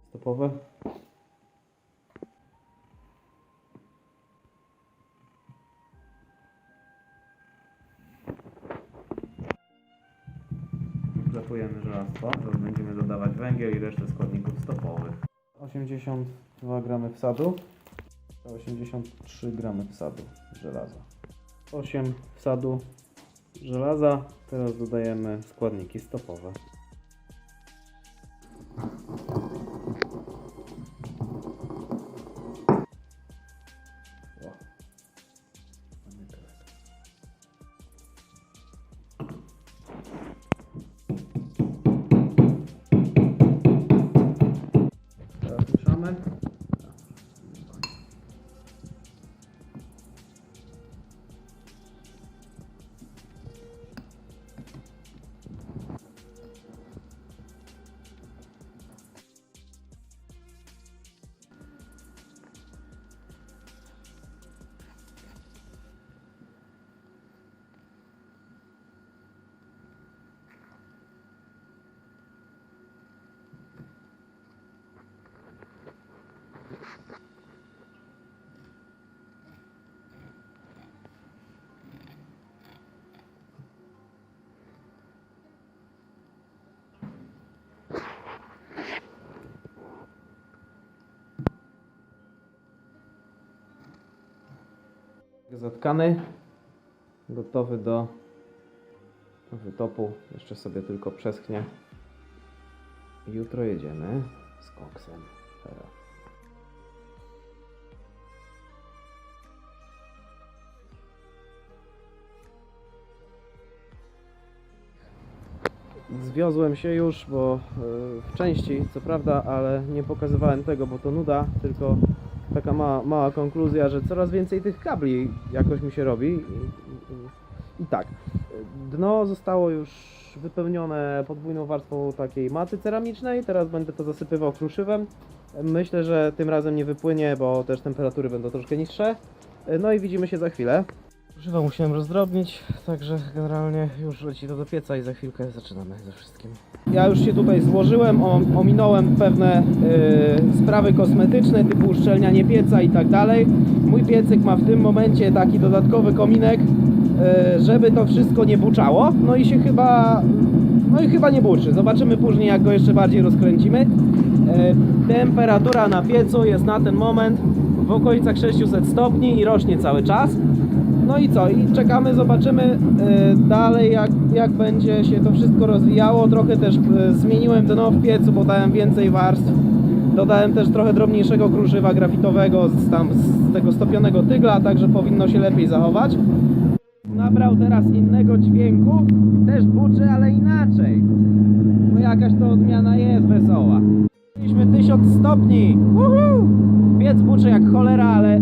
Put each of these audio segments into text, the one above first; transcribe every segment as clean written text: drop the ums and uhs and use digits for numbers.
Stopowe. Zapujemy żelazko, teraz będziemy dodawać węgiel i resztę składników stopowych. 82 gramy wsadu, 83 gramy wsadu żelaza. 8 wsadu żelaza, teraz dodajemy składniki stopowe. Teraz mieszamy. Zatkany, gotowy do wytopu, jeszcze sobie tylko przeschnie. Jutro jedziemy z koksem. Zwiozłem się już, bo w części, co prawda, ale nie pokazywałem tego, bo to nuda, tylko taka mała konkluzja, że coraz więcej tych kabli jakoś mi się robi. I tak, dno zostało już wypełnione podwójną warstwą takiej maty ceramicznej, teraz będę to zasypywał kruszywem. Myślę, że tym razem nie wypłynie, bo też temperatury będą troszkę niższe. No i widzimy się za chwilę. Kruszywa musiałem rozdrobnić, także generalnie już leci to do pieca i za chwilkę zaczynamy ze wszystkim. Ja już się tutaj złożyłem, ominąłem pewne sprawy kosmetyczne typu uszczelnianie pieca i tak dalej. Mój piecyk ma w tym momencie taki dodatkowy kominek, żeby to wszystko nie buczało. No i chyba nie buczy. Zobaczymy później, jak go jeszcze bardziej rozkręcimy. Temperatura na piecu jest na ten moment w okolicach 600 stopni i rośnie cały czas. No i co? I czekamy, zobaczymy dalej, jak będzie się to wszystko rozwijało. Trochę też zmieniłem dno w piecu, bo dałem więcej warstw. Dodałem też trochę drobniejszego kruszywa grafitowego z tego stopionego tygla, także powinno się lepiej zachować. Nabrał teraz innego dźwięku, też buczy, ale inaczej. No jakaś to odmiana jest wesoła. Mieliśmy 1000 stopni. Piec buczy jak cholera, ale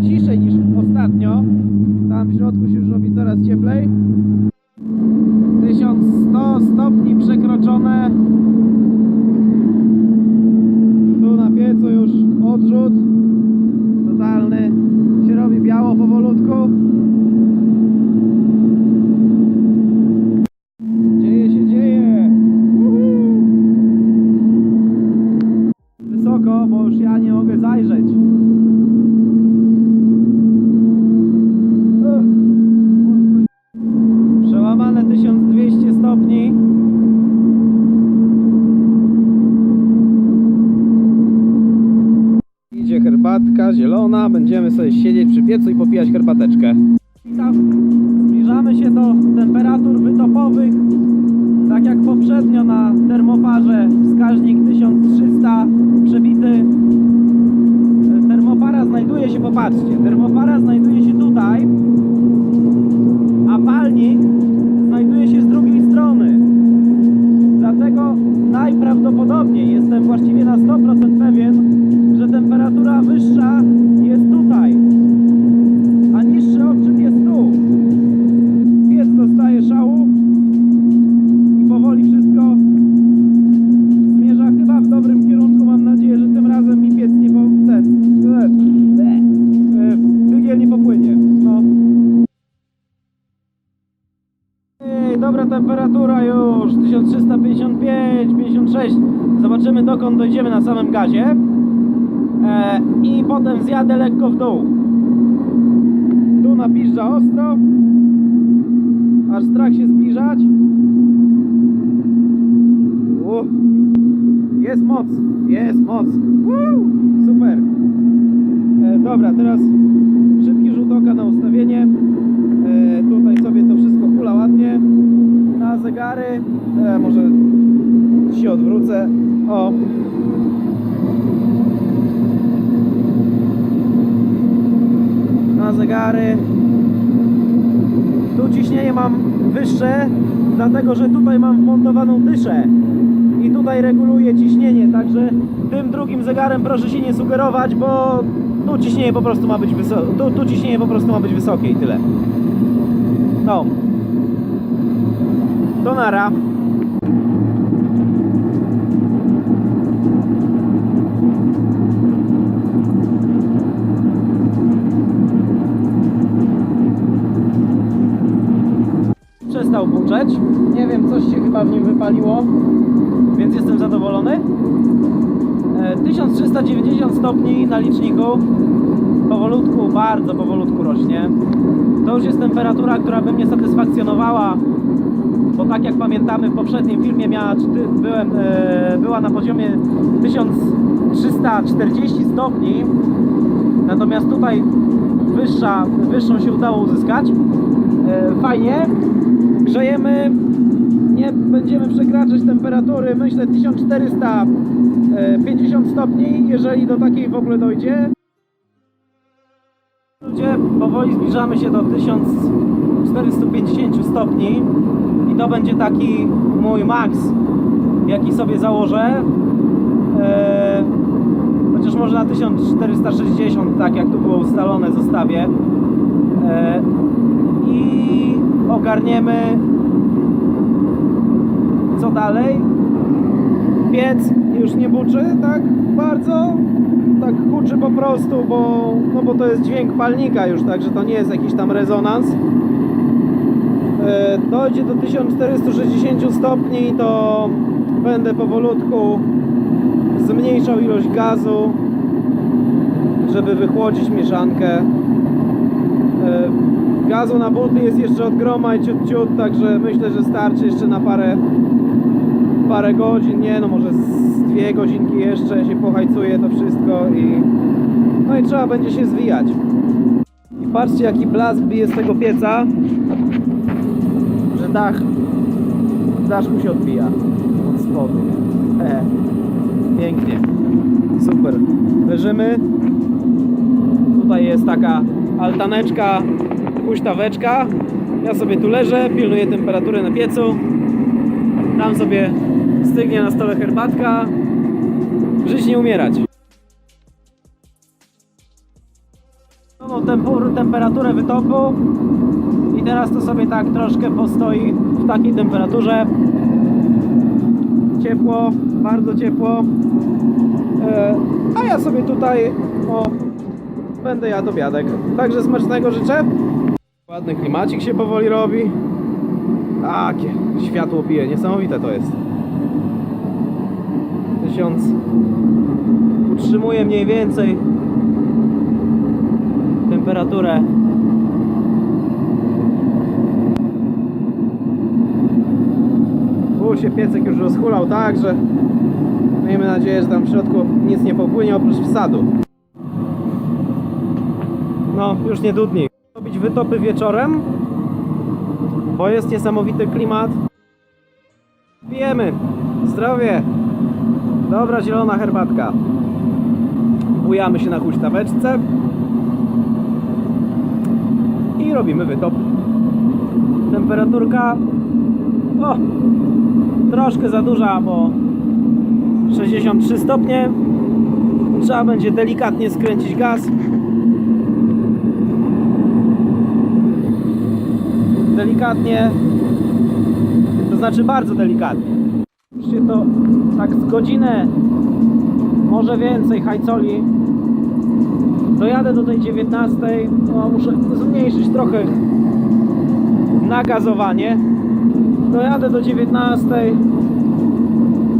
ciszej niż ostatnio. Tam w środku się już robi coraz cieplej. 1100 stopni przekroczone. Tu na piecu już odrzut totalny. Się robi biało powolutku. Dzieje się, dzieje. Wysoko, bo już ja nie mogę zajrzeć. Przełamane 1200 stopni. Idzie herbatka zielona, będziemy sobie siedzieć przy piecu i popijać herbateczkę. Zbliżamy się do temperatur wytopowych. Tak jak poprzednio na termoparze, wskaźnik 1300 przebity. Termopara znajduje się, popatrzcie, termopara znajduje się tutaj, a palnik znajduje się z drugiej strony. Dlatego najprawdopodobniej, jestem właściwie na 100% pewien, że temperatura wyższa jest tutaj, a niższy odczyt jest tu. Piec dostaje szału i powoli wszystko zmierza chyba w dobrym kierunku. Mam nadzieję, że tym razem mi piec nie figiel nie popłynie. No. temperatura już 1355, 56. Zobaczymy, dokąd dojdziemy na samym gazie. I potem zjadę lekko w dół. Tu napiszcza ostro, aż strach się zbliżać. Jest moc, jest moc. Super. Dobra, teraz szybki rzut oka na ustawienie. Tutaj sobie to wszystko hula ładnie. Na zegary. Może się odwrócę. O. Na zegary. Tu ciśnienie mam wyższe, dlatego że tutaj mam wmontowaną dyszę i tutaj reguluję ciśnienie, także tym drugim zegarem proszę się nie sugerować, bo tu ciśnienie po prostu ma być tu ciśnienie po prostu ma być wysokie i tyle. No. To nara. Przestał buczeć. Nie wiem, coś się chyba w nim wypaliło, więc jestem zadowolony. 1390 stopni na liczniku. Powolutku, bardzo powolutku rośnie. To już jest temperatura, która by mnie satysfakcjonowała, bo tak jak pamiętamy, w poprzednim filmie była na poziomie 1340 stopni. Natomiast tutaj wyższą się udało uzyskać. Fajnie. Grzejemy, nie będziemy przekraczać temperatury, myślę 1450 stopni, jeżeli do takiej w ogóle dojdzie. Powoli zbliżamy się do 1450 stopni i to będzie taki mój maks, jaki sobie założę. Chociaż może na 1460, tak jak tu było ustalone, zostawię. I ogarniemy, co dalej. Piec już nie buczy tak bardzo, tak huczy po prostu, bo to jest dźwięk palnika już, także to nie jest jakiś tam rezonans. Dojdzie do 1460 stopni, to będę powolutku zmniejszał ilość gazu, żeby wychłodzić mieszankę. Gazu na buty jest jeszcze od groma i ciut, także myślę, że starczy jeszcze na parę godzin, nie no, może z 2 godzinki jeszcze się pohajcuje to wszystko no i trzeba będzie się zwijać. I patrzcie, jaki blask bije z tego pieca, że daszku się odbija od spodu. Pięknie, super. Leżymy. Tutaj jest taka altaneczka, huśtaweczka. Ja sobie tu leżę, pilnuję temperatury na piecu. Tam sobie stygnie na stole herbatka. Żyć nie umierać. Mam temperaturę wytopu i teraz to sobie tak troszkę postoi w takiej temperaturze. Ciepło, bardzo ciepło. A ja sobie tutaj będę jadł obiadek. Także smacznego życzę. Ładny klimacik się powoli robi. Takie światło pije, niesamowite to jest. 1000 utrzymuje mniej więcej temperaturę. Tu się piecek już rozhulał tak, że miejmy nadzieję, że tam w środku nic nie popłynie oprócz wsadu. No, już nie dudni. Robić wytopy wieczorem, bo jest niesamowity klimat. Pijemy. Zdrowie. Dobra zielona herbatka. Bujamy się na huśtaweczce i robimy wytop. Temperaturka troszkę za duża, bo 63 stopnie. Trzeba będzie delikatnie skręcić gaz. Delikatnie, to znaczy bardzo delikatnie. Zobaczcie, to tak z godzinę, może więcej hajcoli. Dojadę do tej 19. No, muszę zmniejszyć trochę nagazowanie. Dojadę do 19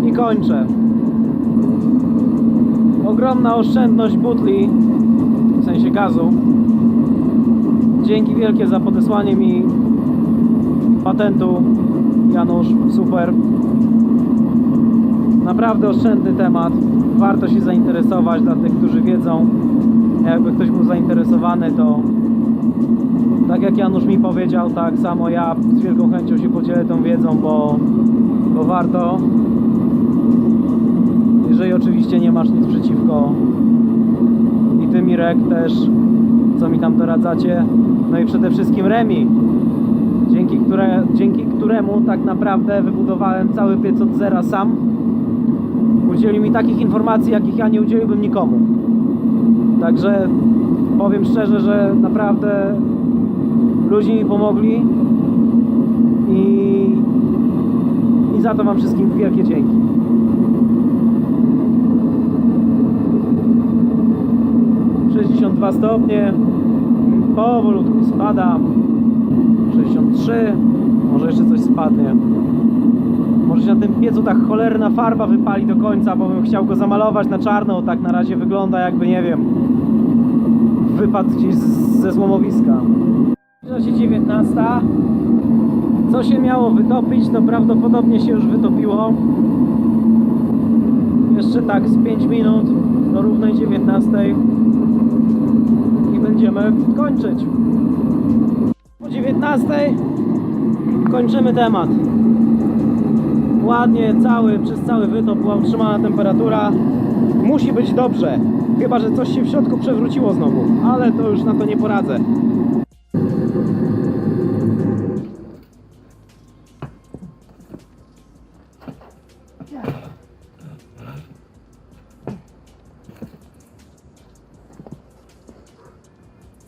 i kończę. Ogromna oszczędność butli, w sensie gazu. Dzięki wielkie za podesłanie mi patentu, Janusz, super. Naprawdę oszczędny temat. Warto się zainteresować dla tych, którzy wiedzą. Jakby ktoś był zainteresowany, to tak jak Janusz mi powiedział, tak samo ja z wielką chęcią się podzielę tą wiedzą, bo warto. Jeżeli oczywiście nie masz nic przeciwko. I ty, Mirek, też, co mi tam doradzacie. No i przede wszystkim Remi, dzięki któremu tak naprawdę wybudowałem cały piec od zera sam. Udzielił mi takich informacji, jakich ja nie udzieliłbym nikomu. Także powiem szczerze, że naprawdę ludzie mi pomogli i za to wam wszystkim wielkie dzięki. - 62 stopnie, powolutku spada. 63, może jeszcze coś spadnie. Może się na tym piecu ta cholerna farba wypali do końca, bo bym chciał go zamalować na czarno. Tak na razie wygląda, jakby, nie wiem, wypadł gdzieś ze złomowiska. Zbliża się 19. Co się miało wytopić, to prawdopodobnie się już wytopiło. Jeszcze tak z 5 minut do równej 19 i będziemy kończyć. Po 19 kończymy temat. Ładnie, przez cały wytop była utrzymana temperatura. Musi być dobrze, chyba że coś się w środku przewróciło znowu, ale to już na to nie poradzę.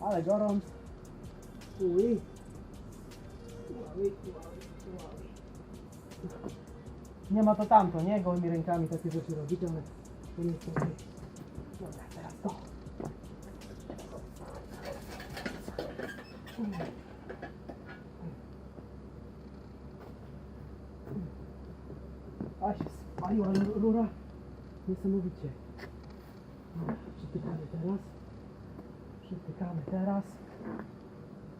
Ale gorąc. Nie ma to tamto, nie? Gołymi rękami takie rzeczy robić, ale to nie jest. Dobra, teraz to. A się spaliła rura. Niesamowicie. Przytykamy teraz.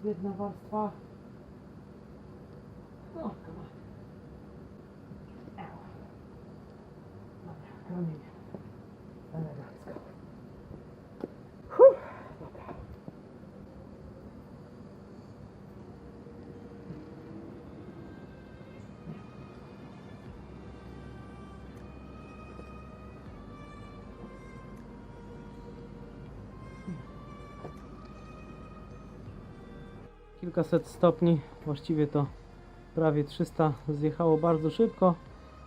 Jedna warstwa. No, come on. Dobra, kamień. Elegancko. Dobra. Kilkaset stopni, właściwie to prawie 300, zjechało bardzo szybko,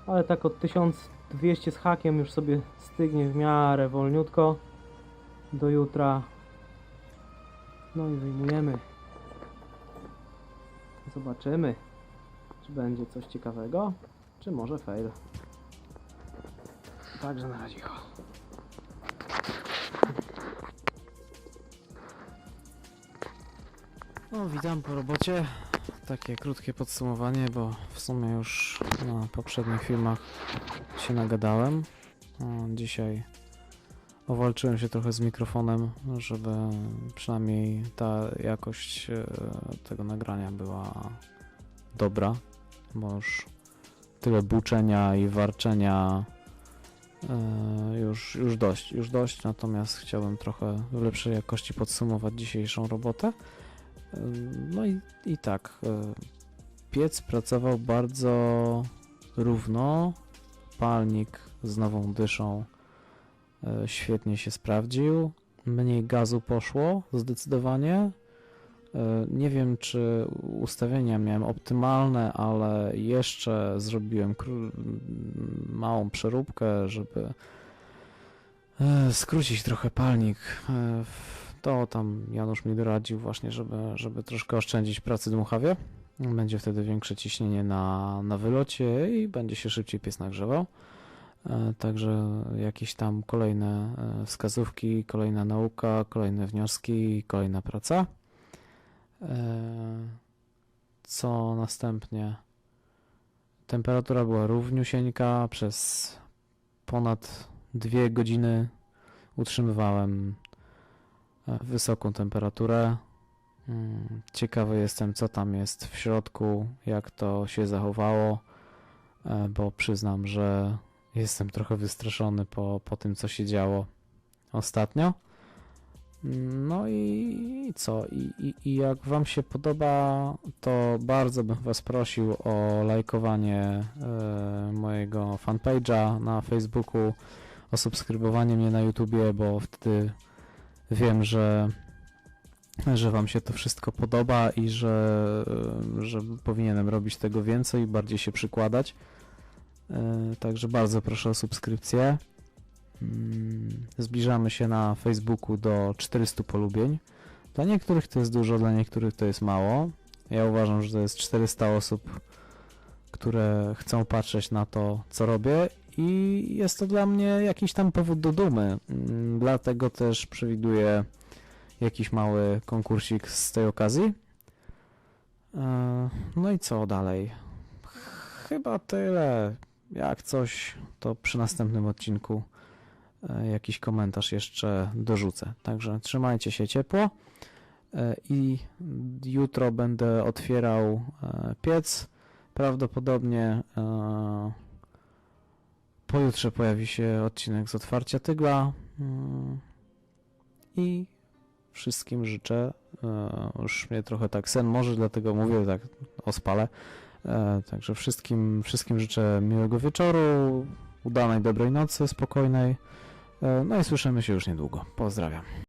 ale tak od 1200 z hakiem już sobie stygnie w miarę wolniutko do jutra. No i wyjmujemy. Zobaczymy, czy będzie coś ciekawego, czy może fail. Także na razie. No, witam po robocie. Takie krótkie podsumowanie, bo w sumie już na poprzednich filmach się nagadałem. Dzisiaj owalczyłem się trochę z mikrofonem, żeby przynajmniej ta jakość tego nagrania była dobra, bo już tyle buczenia i warczenia już dość, natomiast chciałbym trochę w lepszej jakości podsumować dzisiejszą robotę. No i tak, piec pracował bardzo równo, palnik z nową dyszą świetnie się sprawdził, mniej gazu poszło zdecydowanie. Nie wiem, czy ustawienia miałem optymalne, ale jeszcze zrobiłem małą przeróbkę, żeby skrócić trochę palnik. To tam Janusz mi doradził właśnie, żeby troszkę oszczędzić pracy dmuchawie. Będzie wtedy większe ciśnienie na wylocie i będzie się szybciej piec nagrzewał. Także jakieś tam kolejne wskazówki, kolejna nauka, kolejne wnioski, kolejna praca. Co następnie? Temperatura była równiusieńka, przez ponad 2 godziny utrzymywałem wysoką temperaturę. Ciekawy jestem, co tam jest w środku, jak to się zachowało, bo przyznam, że jestem trochę wystraszony po tym, co się działo ostatnio. No i co? I jak Wam się podoba, to bardzo bym Was prosił o lajkowanie mojego fanpage'a na Facebooku, o subskrybowanie mnie na YouTubie, bo wtedy wiem, że Wam się to wszystko podoba i że powinienem robić tego więcej, bardziej się przykładać. Także bardzo proszę o subskrypcję. Zbliżamy się na Facebooku do 400 polubień. Dla niektórych to jest dużo, dla niektórych to jest mało. Ja uważam, że to jest 400 osób, które chcą patrzeć na to, co robię, i jest to dla mnie jakiś tam powód do dumy. Dlatego też przewiduję jakiś mały konkursik z tej okazji. No i co dalej? Chyba tyle. Jak coś, to przy następnym odcinku jakiś komentarz jeszcze dorzucę. Także trzymajcie się ciepło i jutro będę otwierał piec. Prawdopodobnie pojutrze pojawi się odcinek z otwarcia tygla i wszystkim życzę, już mnie trochę tak sen może, dlatego mówię tak o spale. Także wszystkim życzę miłego wieczoru, udanej, dobrej nocy, spokojnej. No i słyszymy się już niedługo. Pozdrawiam.